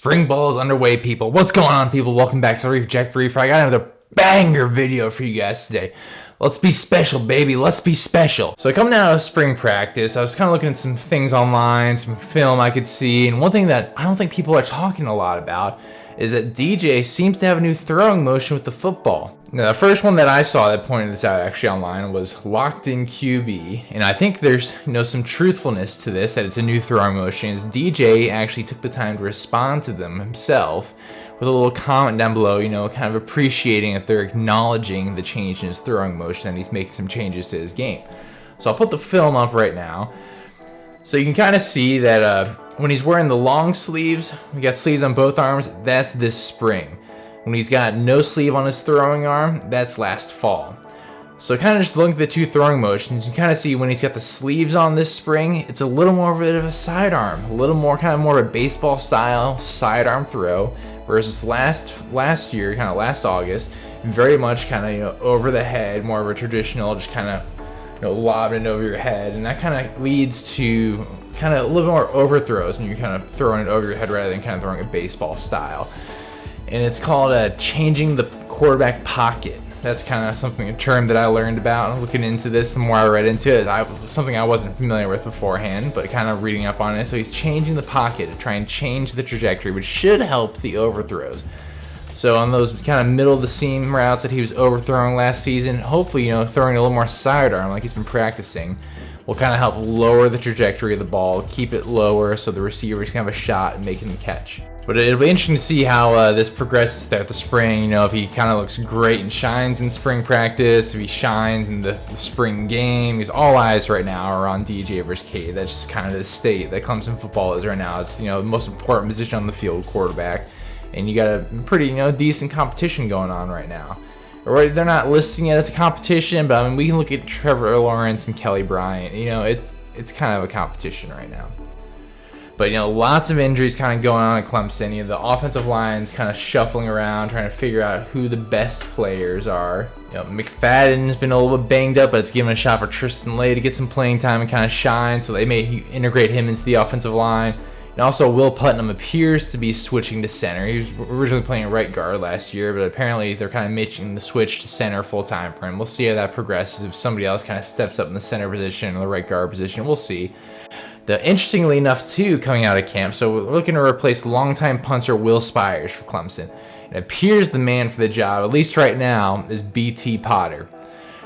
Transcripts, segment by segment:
Spring ball is underway, people. What's going on, people? Welcome back to Reefer. I got another banger video for you guys today. Let's be special, baby. Let's be special. So coming out of spring practice, I was kind of looking at some things online, some film I could see, and one thing that I don't think people are talking a lot about is that DJ seems to have a new throwing motion with the football. Now, the first one that I saw that pointed this out actually online was locked in QB, and I think there's some truthfulness to this, that it's a new throwing motion, as DJ actually took the time to respond to them himself with a little comment down below, kind of appreciating that they're acknowledging the change in his throwing motion and he's making some changes to his game. So I'll put the film up right now. So you can kind of see that when he's wearing the long sleeves, we got sleeves on both arms, that's this spring. When he's got no sleeve on his throwing arm, that's last fall. So kind of just looking at the two throwing motions, you kind of see when he's got the sleeves on this spring, it's a little more of a sidearm, a little more kind of more of a baseball style sidearm throw, versus last year, kind of last August, very much kind of over the head, more of a traditional, just kind of lobbing it over your head, and that kind of leads to kind of a little more overthrows when you're kind of throwing it over your head rather than kind of throwing it baseball style. And it's called changing the quarterback pocket. That's kind of a term that I learned about looking into this. The more I read into it, something I wasn't familiar with beforehand, but kind of reading up on it. So he's changing the pocket to try and change the trajectory, which should help the overthrows. So on those kind of middle of the seam routes that he was overthrowing last season, hopefully, throwing a little more sidearm like he's been practicing will kind of help lower the trajectory of the ball, keep it lower so the receivers can have a shot at making the catch. But it'll be interesting to see how this progresses throughout the spring. If he kind of looks great and shines in spring practice, if he shines in the spring game. Because all eyes right now are on DJ versus Cade. That's just kind of the state that Clemson football is right now. It's the most important position on the field, quarterback, and you got a pretty decent competition going on right now. Or they're not listing it as a competition, but I mean we can look at Trevor Lawrence and Kelly Bryant. It's kind of a competition right now. But lots of injuries kind of going on at Clemson. The offensive line's kind of shuffling around, trying to figure out who the best players are. McFadden's been a little bit banged up, but it's given a shot for Tristan Lay to get some playing time and kind of shine. So they may integrate him into the offensive line. And also, Will Putnam appears to be switching to center. He was originally playing right guard last year, but apparently they're kind of making the switch to center full time for him. We'll see how that progresses. If somebody else kind of steps up in the center position or the right guard position, we'll see. Interestingly enough, too, coming out of camp, so we're looking to replace longtime punter Will Spires for Clemson. It appears the man for the job, at least right now, is B.T. Potter.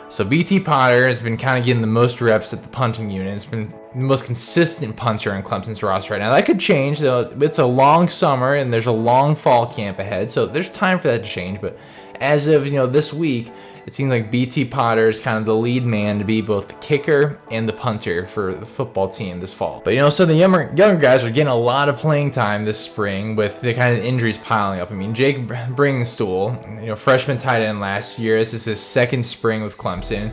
So B.T. Potter has been kind of getting the most reps at the punting unit. It's been the most consistent punter in Clemson's roster right now. That could change, though. It's a long summer, and there's a long fall camp ahead, so there's time for that to change. But as of this week, it seems like B.T. Potter is kind of the lead man to be both the kicker and the punter for the football team this fall. But so the younger guys are getting a lot of playing time this spring with the kind of injuries piling up. I mean, Jake Bringstool, freshman tight end last year. This is his second spring with Clemson.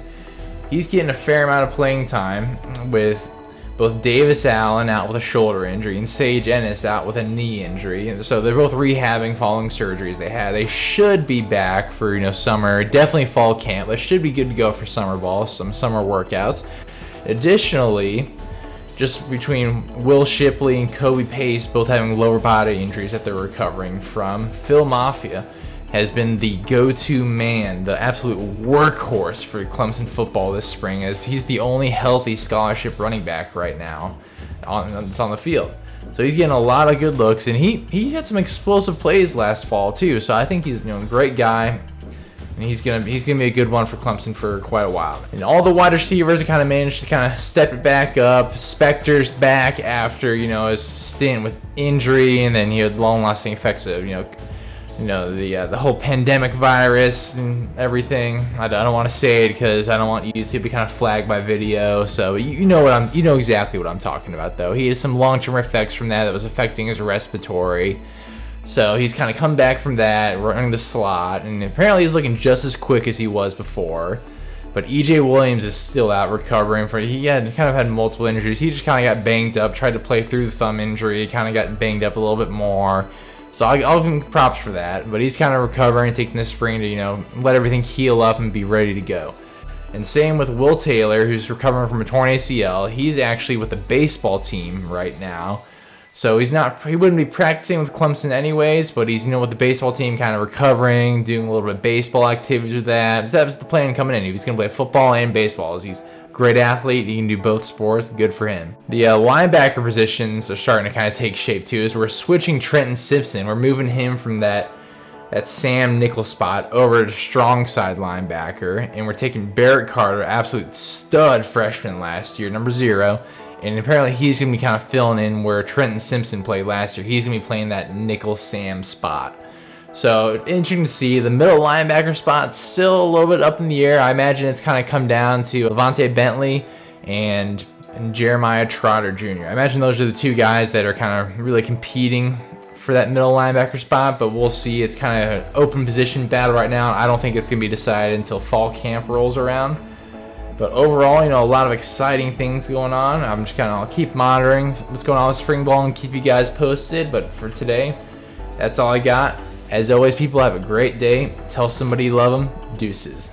He's getting a fair amount of playing time with both Davis Allen out with a shoulder injury and Sage Ennis out with a knee injury. So they're both rehabbing following surgeries they had. They should be back for summer, definitely fall camp. They should be good to go for summer ball, some summer workouts. Additionally, just between Will Shipley and Kobe Pace both having lower body injuries that they're recovering from, Phil Mafia has been the go-to man, the absolute workhorse for Clemson football this spring, as he's the only healthy scholarship running back right now that's on the field. So he's getting a lot of good looks, and he had some explosive plays last fall too. So I think he's a great guy, and he's gonna be a good one for Clemson for quite a while. And all the wide receivers have kind of managed to kind of step it back up. Spector's back after his stint with injury, and then he had long-lasting effects of the whole pandemic virus and everything. I don't want to say it because I don't want YouTube to be kind of flagged by video. So you know exactly what I'm talking about, though. He had some long-term effects from that was affecting his respiratory. So he's kind of come back from that, running the slot, and apparently he's looking just as quick as he was before. But E.J. Williams is still out recovering he had multiple injuries. He just kind of got banged up, tried to play through the thumb injury, kind of got banged up a little bit more. So I'll give him props for that, but he's kind of recovering, taking this spring to, let everything heal up and be ready to go. And same with Will Taylor, who's recovering from a torn ACL. He's actually with the baseball team right now So he wouldn't be practicing with Clemson anyways, but he's, with the baseball team kind of recovering, doing a little bit of baseball activities with that. So that was the plan coming in. He was going to play football and baseball. He's a great athlete. He can do both sports. Good for him. The linebacker positions are starting to kind of take shape too, as we're switching Trenton Simpson. We're moving him from that Sam nickel spot over to strong side linebacker, and we're taking Barrett Carter, absolute stud freshman last year, number 0. And apparently he's going to be kind of filling in where Trenton Simpson played last year. He's going to be playing that nickel Sam spot. So interesting to see. The middle linebacker spot still a little bit up in the air. I imagine it's kind of come down to Avante Bentley and Jeremiah Trotter Jr. I imagine those are the 2 guys that are kind of really competing for that middle linebacker spot, but we'll see. It's kind of an open position battle right now. I don't think it's going to be decided until fall camp rolls around. But overall, a lot of exciting things going on. I'm just I'll keep monitoring what's going on with spring ball and keep you guys posted. But for today, that's all I got. As always, people, have a great day. Tell somebody you love them. Deuces.